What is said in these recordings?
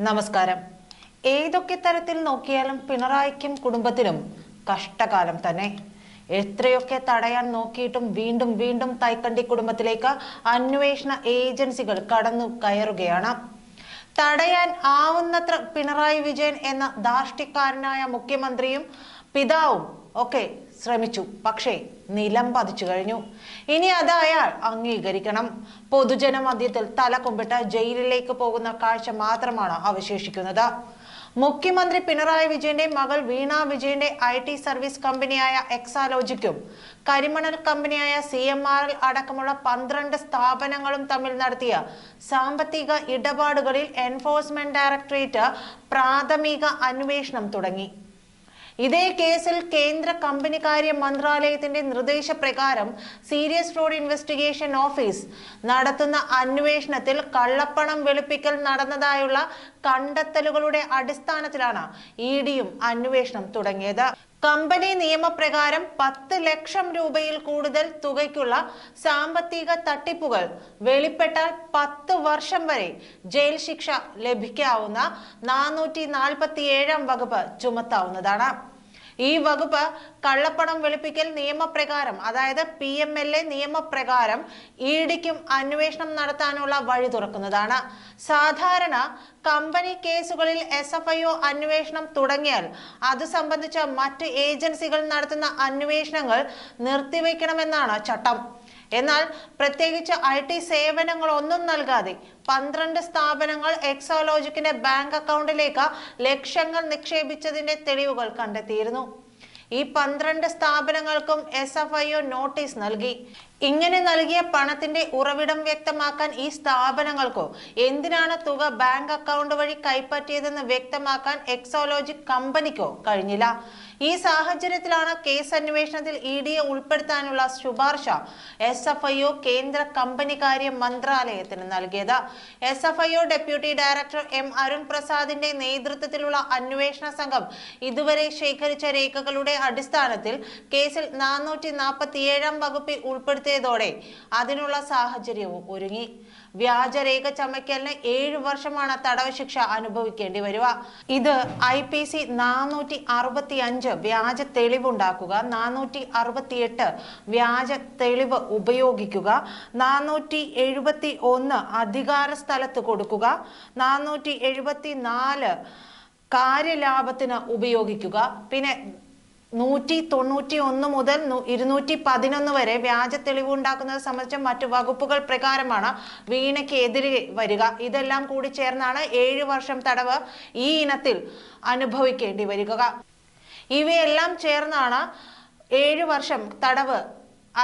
നമസ്കാരം. ഏതൊക്കെ തരത്തിൽ നോക്കിയാലും പിണറായിക്കും കുടുംബത്തിനും കഷ്ടകാലം തന്നെ. എത്രയൊക്കെ തടയാൻ നോക്കിയിട്ടും വീണ്ടും വീണ്ടും തൈക്കണ്ടി കുടുംബത്തിലേക്ക് അന്വേഷണ ഏജൻസികൾ കടന്നു കയറുകയാണ്. തടയാൻ ആവുന്നത്ര പിണറായി വിജയൻ എന്ന ധാർഷ്ട്യക്കാരനായ മുഖ്യമന്ത്രിയും പിതാവും ഒക്കെ ശ്രമിച്ചു. പക്ഷേ നിലം പതിച്ചു കഴിഞ്ഞു. ഇനി അത് അയാൾ അംഗീകരിക്കണം. പൊതുജന മധ്യത്തിൽ തല കുമ്പിട്ട് ജയിലിലേക്ക് പോകുന്ന കാഴ്ച മാത്രമാണ് അവശേഷിക്കുന്നത്. മുഖ്യമന്ത്രി പിണറായി വിജയന്റെ മകൾ വീണ വിജയന്റെ IT സർവീസ് കമ്പനിയായ എക്സാലോജിക്കും കരിമണൽ കമ്പനിയായ CMRL അടക്കമുള്ള 12 സ്ഥാപനങ്ങളും തമ്മിൽ നടത്തിയ സാമ്പത്തിക ഇടപാടുകളിൽ എൻഫോഴ്സ്മെന്റ് ഡയറക്ടറേറ്റ് പ്രാഥമിക അന്വേഷണം തുടങ്ങി. ഇതേ കേസിൽ കേന്ദ്ര കമ്പനികാര്യ മന്ത്രാലയത്തിന്റെ നിർദ്ദേശപ്രകാരം സീരിയസ് ഫ്രോഡ് ഇൻവെസ്റ്റിഗേഷൻ ഓഫീസ് നടത്തുന്ന അന്വേഷണത്തിൽ കള്ളപ്പണം വെളുപ്പിക്കൽ നടന്നതായുള്ള കണ്ടെത്തലുകളുടെ അടിസ്ഥാനത്തിലാണ് EDയും അന്വേഷണം തുടങ്ങിയത്. കമ്പനി നിയമപ്രകാരം 10 ലക്ഷം രൂപയിൽ കൂടുതൽ തുകയ്ക്കുള്ള സാമ്പത്തിക തട്ടിപ്പുകൾ വെളിപ്പെട്ടാൽ 10 വർഷം വരെ ജയിൽ ശിക്ഷ ലഭിക്കാവുന്ന 447 വകുപ്പ് ചുമത്താവുന്നതാണ്. ഈ വകുപ്പ് കള്ളപ്പണം വെളുപ്പിക്കൽ നിയമപ്രകാരം, അതായത് PMLA നിയമപ്രകാരം EDക്കും അന്വേഷണം നടത്താനുള്ള വഴി തുറക്കുന്നതാണ്. സാധാരണ കമ്പനി കേസുകളിൽ SFIO അന്വേഷണം തുടങ്ങിയാൽ അത് സംബന്ധിച്ച മറ്റ് ഏജൻസികൾ നടത്തുന്ന അന്വേഷണങ്ങൾ നിർത്തിവെക്കണമെന്നാണ് ചട്ടം. എന്നാൽ പ്രത്യേകിച്ച് IT സേവനങ്ങളൊന്നും നൽകാതെ 12 സ്ഥാപനങ്ങൾ എക്സാലോജിക്കിന്റെ ബാങ്ക് അക്കൗണ്ടിലേക്ക് ലക്ഷങ്ങൾ നിക്ഷേപിച്ചതിന്റെ തെളിവുകൾ കണ്ടെത്തിയിരുന്നു. ഈ 12 സ്ഥാപനങ്ങൾക്കും SFIO നോട്ടീസ് നൽകി. ഇങ്ങനെ നൽകിയ പണത്തിന്റെ ഉറവിടം വ്യക്തമാക്കാൻ ഈ സ്ഥാപനങ്ങൾക്കോ എന്തിനാണ് തുക ബാങ്ക് അക്കൗണ്ട് വഴി കൈപ്പറ്റിയതെന്ന് വ്യക്തമാക്കാൻ എക്സാലോജിക് കമ്പനിക്കോ കഴിഞ്ഞില്ല. ഈ സാഹചര്യത്തിലാണ് കേസ് അന്വേഷണത്തിൽ EDയെ ഉൾപ്പെടുത്താനുള്ള ശുപാർശ SFIO കേന്ദ്ര കമ്പനികാര്യ മന്ത്രാലയത്തിന് നൽകിയത്. SFIO deputy director M Arun പ്രസാദിന്റെ നേതൃത്വത്തിലുള്ള അന്വേഷണ സംഘം ഇതുവരെ ശേഖരിച്ച രേഖകളുടെ അടിസ്ഥാനത്തിൽ കേസിൽ 447 വകുപ്പിൽ ഉൾപ്പെടുത്തിയതോടെ അതിനുള്ള സാഹചര്യവും ഒരുങ്ങി. വ്യാജരേഖ ചമയ്ക്കലിന് 7 വർഷമാണ് തടവ് ശിക്ഷ അനുഭവിക്കേണ്ടി വരിക. ഇത് IPC 465 വ്യാജ തെളിവുണ്ടാക്കുക, 468 വ്യാജ തെളിവ് ഉപയോഗിക്കുക, 471 അധികാര സ്ഥലത്ത് കൊടുക്കുക, 474 കാര്യലാഭത്തിന് ഉപയോഗിക്കുക, പിന്നെ 191 മുതൽ 211 വരെ വ്യാജ തെളിവ് ഉണ്ടാക്കുന്നത് സംബന്ധിച്ച മറ്റു വകുപ്പുകൾ പ്രകാരമാണ് വീണയ്ക്ക് എതിരെ വരിക. ഇതെല്ലാം കൂടി ചേർന്നാണ് 7 വർഷം തടവ് ഈ ഇനത്തിൽ അനുഭവിക്കേണ്ടി വരിക. ഇവയെല്ലാം ചേർന്നാണ് 7 വർഷം തടവ്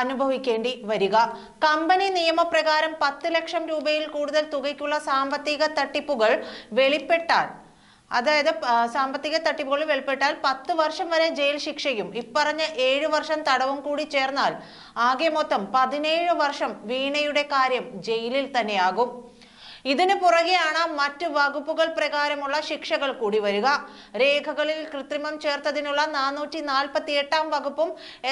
അനുഭവിക്കേണ്ടി വരിക. കമ്പനി നിയമപ്രകാരം 10 ലക്ഷം രൂപയിൽ കൂടുതൽ തുകയ്ക്കുള്ള സാമ്പത്തിക തട്ടിപ്പുകൾ വെളിപ്പെട്ടാൽ, അതായത് സാമ്പത്തിക തട്ടിപ്പുകൾ വെളിപ്പെട്ടാൽ 10 വർഷം വരെ ജയിൽ ശിക്ഷയും ഇപ്പറഞ്ഞ 7 വർഷം തടവും കൂടി ചേർന്നാൽ ആകെ മൊത്തം 17 വർഷം വീണയുടെ കാര്യം ജയിലിൽ തന്നെയാകും. ഇതിനു പുറകെയാണ് മറ്റ് വകുപ്പുകൾ പ്രകാരമുള്ള ശിക്ഷകൾ കൂടി വരിക. രേഖകളിൽ കൃത്രിമം ചേർത്തതിനുള്ള 448 വകുപ്പും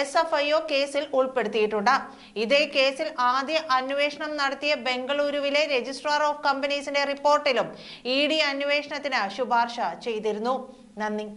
SFIO കേസിൽ ഉൾപ്പെടുത്തിയിട്ടുണ്ട്. ഇതേ കേസിൽ ആദ്യ അന്വേഷണം നടത്തിയ ബംഗളൂരുവിലെ രജിസ്ട്രാർ ഓഫ് കമ്പനീസിന്റെ റിപ്പോർട്ടിലും ED അന്വേഷണത്തിന് ശുപാർശ ചെയ്തിരുന്നു. നന്ദി.